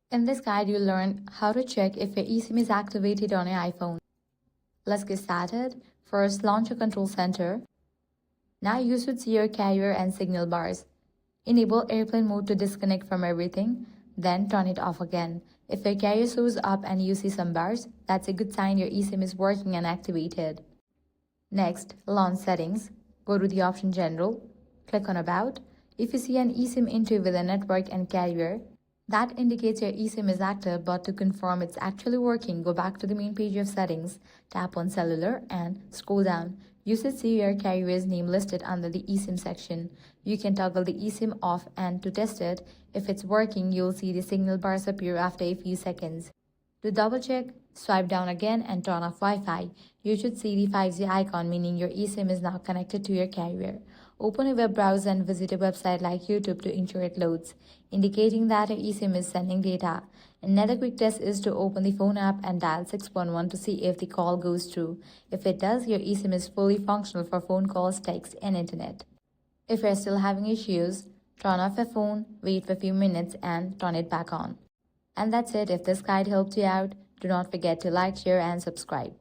In this guide, you'll learn how to check if your eSIM is activated on your iPhone. Let's get started. First, launch your control center. Now you should see your carrier and signal bars. Enable airplane mode to disconnect from everything, then turn it off again. If your carrier shows up and you see some bars, that's a good sign your eSIM is working and activated. Next, launch settings. Go to the option General. Click on About. If you see an eSIM entry with a network and carrier, that indicates your eSIM is active, but to confirm it's actually working, go back to the main page of settings, tap on cellular and scroll down. You should see your carrier's name listed under the eSIM section. You can toggle the eSIM off, and to test it, if it's working, you'll see the signal bars appear after a few seconds. To double check, swipe down again and turn off Wi-Fi. You should see the 5G icon, meaning your eSIM is now connected to your carrier. Open a web browser and visit a website like YouTube to ensure it loads, indicating that your eSIM is sending data. Another quick test is to open the phone app and dial 611 to see if the call goes through. If it does, your eSIM is fully functional for phone calls, text, and internet. If you're still having issues, turn off your phone, wait for a few minutes, and turn it back on. And that's it. If this guide helped you out, do not forget to like, share, and subscribe.